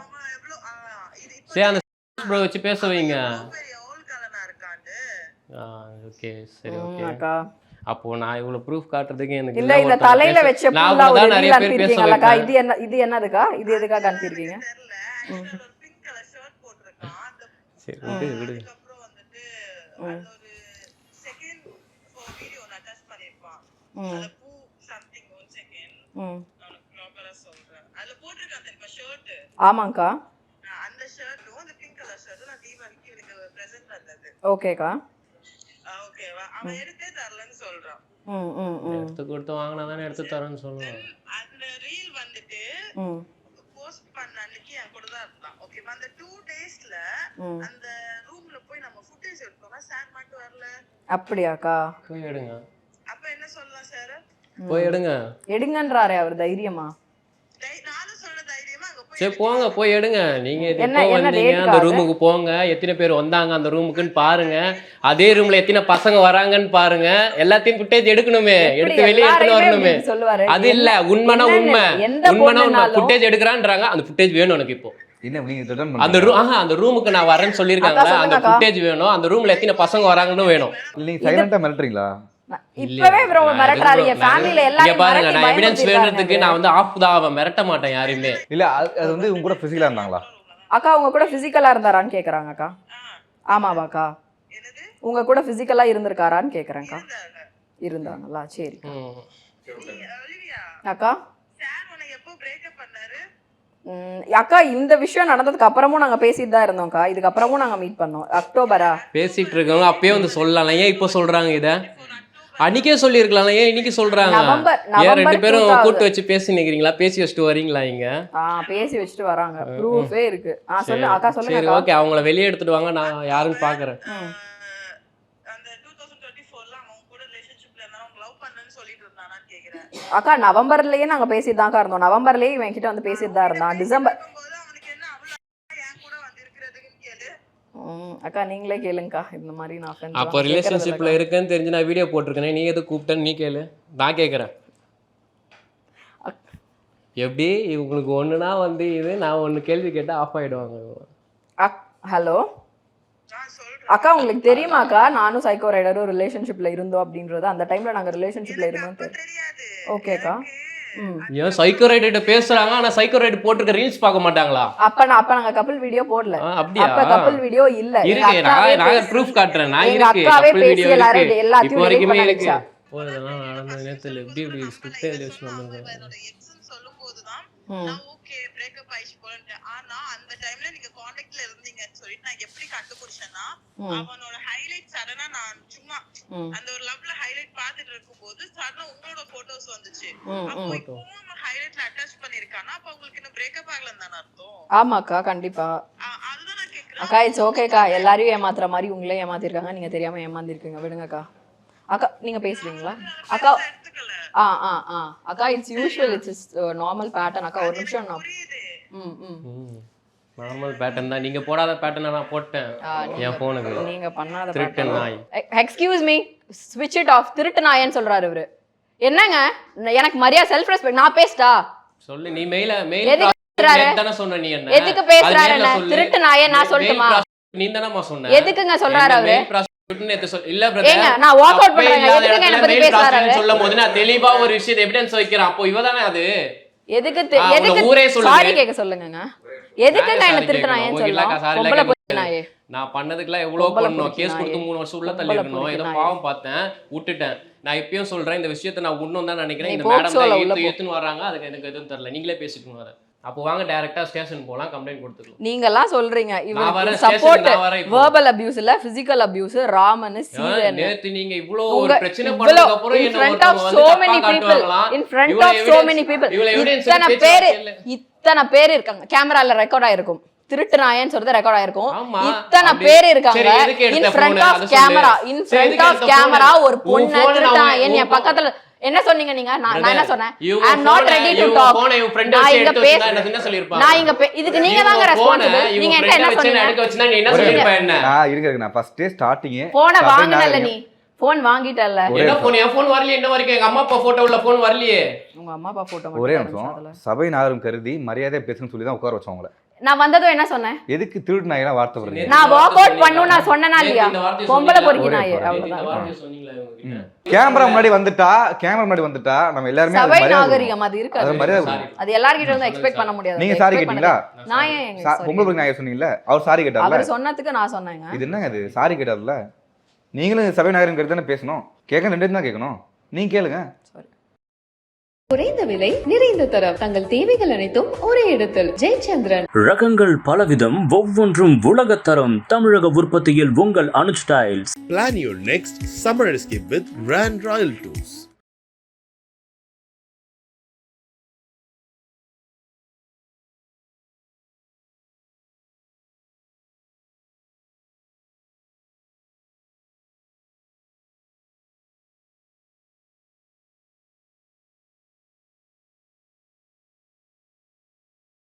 சரி, அந்த ப்ரோ வச்சு பேச வைங்க. ஓகே, சரி, ஓகே. அக்கா அப்போ நான் இவ்வளவு ப்ரூஃப் காட்டுறதுக்கு எனக்கு இல்ல, இந்த தலையில வெச்ச புல்லா ஒரு நிறைய பேர் பேசுவீங்கலக்கா. இது என்னதுக்கா? இது எதுக்கா காண்பிக்கிறீங்க? பிங்க் கலர் ஷர்ட் போட்டுருக்கான். சரி, விடு. அப்புறம் வந்துட்டு ஒரு செகண்ட் வீடியோ நான் டச் பண்ணிருப்பான். அது பூ சம்திங் 1 செகண்ட். நான் ப்ராப்பரா சொல்றேன். அதுல போட்டுருக்கான் தெரியுமா ஷர்ட்? ஆமாக்கா. அந்த ஷர்ட்டும் அந்த பிங்க் கலர் ஷர்ட்டும் நான் தீபாவளிக்கு எனக்கு பிரசன்ட் வந்தது. ஓகேக்கா. ஓகேவா? அவன் எடுத்தே தரலன்னு சொல்றான். எடுத்து கொடுத்து வாங்கினா தானே எடுத்து தரேன்னு சொல்லுவான். அந்த ரீல் வந்துட்டு போஸ்ட் பண்ண அன்னைக்கு என் கூட தான் இருந்தான். ஓகேவா? அந்த 2 டேஸ்ல அந்த ரூம்ல போய் நம்ம ஃபுட்டேஜ் எடுத்தோம்னா சார் மட்டும் வரல. அப்படியாக்கா? போய் எடுங்க, அப்ப என்ன சொல்லலாம் சார்? போய் எடுங்க. எடுங்கன்றாரே அவர் தைரியமா? நானும் சொன்ன தைரியமா அங்க போய் சரி போங்க, போய் எடுங்க. நீங்க என்ன எப்போ என்ன வந்தீங்க date அந்த காது? ரூமுக்கு போங்க, எத்தனை பேர் வந்தாங்க அந்த ரூமுக்குன்னு பாருங்க, அதே ரூம்ல எத்தனை பசங்க வராங்கன்னு பாருங்க, எல்லாத்தையும் ஃபுட்டேஜ் எடுக்கணுமே, எடுத்து வெளியே எடுத்துட்டு வரணுமே. சொல்லுவாரு அது இல்ல, உண்மைனா உண்மை, உண்மைனா உண்மை. ஃபுட்டேஜ் எடுக்கிறான்றாங்க, அந்த ஃபுட்டேஜ் வேணும் எனக்கு இப்போ. என்ன நீங்க ரிட்டர்ன் அந்த பண்ணுங்க. அந்த ரூமுக்கு நான் வரேன்னு சொல்லியிருக்காங்களா, அந்த ஃபுட்டேஜ் வேணும், அந்த ரூம்ல எத்தனை பசங்க வராங்கன்னு வேணும். நீங்க சைலண்டா மிரட்டுறீங்களா? இப்பவே ப்ரோ மிரட்டுறாரு. என் ஃபேமிலில இங்க எல்லாரும் பாருங்க, நான் எவிடன்ஸ் வேணும்ன்றதுக்கு நான் வந்து ஆஃப் தான் மிரட்ட மாட்டேன் யாரையுமே. இல்ல அது வந்து உங்க கூட பிசிக்கலா இருந்தாங்களா? அக்கா உங்க கூட பிசிக்கலா இருந்தாரான்னு கேக்குறாங்க அக்கா. ஆமாவாக்கா? என்னது? உங்க கூட பிசிக்கலா இருந்திருக்காரான்னு கேக்குறேன்க்கா. இருந்தாங்களா? சரி ஒலிவியா, அக்கா. சார் உனக்கு எப்போ பிரேக்கப் பண்ணாரு? அக்கா இந்த விஷயம் நடந்ததுக்கு அப்புறமும் நாங்க பேசிட்டு தான் இருந்தோம்க்கா. இதுக்கு அப்புறமும் நாங்க மீட் பண்ணோம். அக்டோபரா பேசிட்டு இருக்கவங்க அப்பயே வந்து சொல்லலாம், ஏன் இப்போ சொல்றாங்க இத? அன்னைக்கே சொல்லியிருக்கலாம், ஏன் இன்னைக்கு சொல்றாங்க? ஏன் ரெண்டு பேரும் கூட்டு வச்சு பேசி நிக்கிறீங்களா? பேசி வச்சுட்டு வரீங்களா இங்க? பேசி வச்சுட்டு வராங்க, ப்ரூஃபே இருக்கு. சொல்லு அக்கா, சரி சொல்லுங்க. ஓகே, அவங்கள வெளியே எடுத்துட்டு வாங்க, நான் யாருன்னு பாக்குறேன். அந்த 2024ல அவன் கூட ரிலேஷன்ஷிப்ல இருந்தா அவங்க லவ் பண்ணனும்னு சொல்லிட்டு இருந்தானான்னு கேக்குறேன். அக்கா நவம்பர்லயே நாங்க பேசிட்டு தான் இருந்தோம். நவம்பர்லயே இவன் கிட்ட வந்து பேசிட்டு தான் இருந்தான். டிசம்பர் போது அவனுக்கு என்ன அவ்வளவு என் கூட வந்து இருக்கிறதுக்குன்னு கேளு. அக்கா நீங்களே கேளுங்கக்கா. இந்த மாதிரி நான் friends அப்போ எல்லாம் ரிலேஷன்ஷிப்ல கேட்கறதில்ல. இருக்குன்னு தெரிஞ்சு நான் வீடியோ போட்டிருக்கேன், நீ எது கூப்பிட்டேன்னு நீ கேளு, நான் கேட்குறேன். எப்படி இவங்களுக்கு ஒண்ணுனா வந்து இது, நான் ஒண்ணு கேள்வி கேட்டா ஆஃப் ஆயிடுவாங்க. ஹலோ அக்கா, உங்களுக்கு தெரியுமாக்கா நானும் சைக்கோ ரைடரும் ரிலேஷன்ஷிப்ல இருந்தோம் அப்படின்றது? அந்த டைம்ல நாங்க ரிலேஷன்ஷிப்ல இருந்தோம். தெரியாது. ஓகேக்கா. ஏன் சைக்கோ ரைடர்கிட்ட பேசுறாங்க, ஆனா சைக்கோ ரைடு போட்டிருக்க ரீல்ஸ் பார்க்க மாட்டாங்களா? அப்ப நாங்க கப்பிள் வீடியோ போடல. அப்படியா? அப்ப கப்பிள் வீடியோ இல்ல. இருக்கு, நான் ப்ரூஃப் காட்டுறேன், நான் எங்க இருக்கு அக்காவே கப்பிள் வீடியோ பேசி இருக்கு, எல்லாத்தையும் இப்போ வரைக்குமே delete இருக்கு. பண்ண ஓ இதெல்லாம் நடந்த நேரத்துல எப்படி ஸ்கிரிப்ட் எழுதி வச்சிருந்தாங்க. என்னோட எக்ஸ்ன்னு சொல்லும்போதுதான் நான் ஓகே பிரேக்கப் ஆயிச்சு போலன்னு. ஆனா அந்த டைம்ல நீங்க கான்டாக்ட்ல இருந்தீங்கன்னு சொல்லிட்டு நான் எப்படி கண்டுபிடிச்சேன்னா, அவனோட ஹைலைட் சடனா நான் சும்மா அந்த ஒரு லவ்ல ஹைலைட் பார்த்துட்டு இருக்கும்போது சடனா உங்களோட போட்டோஸ் வந்துச்சு. அப்போ இப்போ ஹைலைட்ல அட்டாச் பண்ணிருக்கானா, அப்ப உங்களுக்கு இன்னும் பிரேக்கப் ஆகலன்னு தானே அர்த்தம்? ஆமாக்கா கண்டிப்பா. அதுதான் நான் கேக்குறேன். அக்கா இட்ஸ் ஓகேக்கா. எல்லாரையும் ஏமாத்துற மாதிரி உங்களே ஏமாத்திருக்காங்க, நீங்க தெரியாம ஏமாந்திருக்கீங்க. விடுங்கக்கா. அக்கா நீங்க பேசுறீங்களா? அக்கா அக்கா it's usual, it's normal pattern. அக்கா ஒரு நிமிஷம் நான் நார்மல் பேட்டர்ன் தான், நீங்க போடாத பேட்டர்ன் நான் போட்டேன் என் போனுக்கு. நீங்க பண்ணாத திருட்டு நாய். எக்ஸ்கியூஸ் மீ, ஸ்விட்ச் இட் ஆஃப். திருட்டு நாயன்னு சொல்றாரு இவரு. என்னங்க எனக்கு மரியாதை, செல்ஃப் ரெஸ்பெக்ட். நான் பேஸ்டா சொல்லு, நீ மெயில தான சொன்ன, நீ என்ன எதுக்கு பேசுறாரு? என்ன திருட்டு நாயே நான் சொல்லட்டுமா? நீ தானமா சொன்ன. எதுக்குங்க சொல்றாரு அவரு? இல்ல பிரதர், நான் வாக் அவுட் பண்றேன். எதுக்குங்க என்ன பத்தி பேசுறாரு? சொல்லும்போது நான் தெளிவா ஒரு விஷயத்தை எவிடன்ஸ் வைக்கிறேன். அப்போ இவதானே அது. எதுக்கு ஊரே சொல்லுங்க. சாரி கேக்க சொல்லுங்கங்க. எதுக்குங்க என்ன திருட்டு நாயன்னு சொல்லலாம்? பொம்பளை பொண்ணு நாயே. நான் பண்ணதுக்குலாம் எவ்வளவு பண்ணோம், கேஸ் கொடுத்து 3 வருஷம் உள்ள தள்ளி இருக்கணும். ஏதோ பாவம் பார்த்தேன், விட்டுட்டேன். நான் இப்பயும் சொல்றேன், இந்த விஷயத்தை நான் உண்ணும் தான் நினைக்கிறேன். இந்த மேடம் தான் ஏத்துன்னு வர்றாங்க, அதுக்கு எனக்கு எதுவும் தெரியல. நீங்களே பேசிக்கணும் அதை. அப்போ வாங்க டைரக்டா ஸ்டேஷன் போலாம், கம்ப்ளைண்ட் கொடுத்துக்கலாம். நீங்க எல்லாம் சொல்றீங்க இவருக்கு சப்போர்ட் வெர்பல் அபியூஸ் இல்ல பிசிக்கல் அபியூஸ். ராமன் சீரன் நேத்து நீங்க இவ்ளோ ஒரு பிரச்சனை பண்ணதுக்கு அப்புறம் in front of so many people, in front of so many people, இத்தனை பேர் இருக்காங்க. கேமரால ரெக்கார்ட் ஆயிருக்கும். திருட்டு நாயன்னு சொல்றது ரெக்கார்ட் ஆயிருக்கும். இத்தனை பேர் இருக்காங்க. in front of camera, in front of camera ஒரு பொண்ணு திருட்டு நாயன் என் பக்கத்துல. என்ன சொன்னீங்க நீங்க? நான் என்ன சொன்னேன்? I am not ready to talk. நான் இங்க பேச என்ன சொல்லிருப்பேன்? நான் இங்க இதுக்கு நீங்க தாங்க ரெஸ்பான்சிபிள். நீங்க என்ன சொன்னீங்க? எடுக்க வச்சனா நீ என்ன சொல்லிருப்ப? என்ன இருங்க, நான் ஃபர்ஸ்ட் ஸ்டார்டிங் போன் வாங்குனல, நீ போன் வாங்கிட்டல்ல. என்ன போன்? என் போன் வரல இன்ன வரைக்கும். எங்க அம்மா அப்பா போட்டோ உள்ள போன் வரலையே. உங்க அம்மா அப்பா போட்டோ மட்டும். ஒரே நிமிஷம், சபை நாகரிகம் கருதி மரியாதையா பேசணும்னு சொல்லி தான் உட்கார வச்சவங்கள. நான் வந்ததும் என்ன சொன்னேன்? எதுக்கு திருட்டு நாயனா வார்த்தை வருது? நான் வாக் அவுட் பண்ணனும் நான் சொன்னேனா இல்லையா? பொம்பளை பொறுக்கி நாயே. அவ்வளவுதான். சொன்னீங்களா இவங்க? கேமரா முன்னாடி வந்துட்டா நம்ம எல்லாரும் சபை நாகரிகம் அது இருக்கு. அது மரியாதை, அது எல்லார்கிட்ட இருந்து எக்ஸ்பெக்ட் பண்ண முடியாது. நீங்க சாரி கேட்டீங்களா? நான் ஏன் பொம்பளை பொறுக்கி நாயே சொன்னீங்கல, அவர் சாரி கேட்டார்ல. அவர் சொன்னதுக்கு நான் சொன்னேங்க. இது என்னங்க இது? சாரி கேட்டார்ல. நீங்களும் சபை நாகரிகம் கருதி தானே பேசணும். கேட்க ரெண்டு தான் கேட்கணும். நீங்க கேளுங்க. குறைந்த விலை நிறைந்த தரம், தங்கள் தேவைகள் அனைத்தும் ஒரே இடத்தில். ஜெயச்சந்திரன். ரகங்கள் பலவிதம், ஒவ்வொன்றும் உலகத்தரம். தமிழக உற்பத்தியில் உங்கள் Anuj styles. Plan your next summer escape with Grand Royal Tours.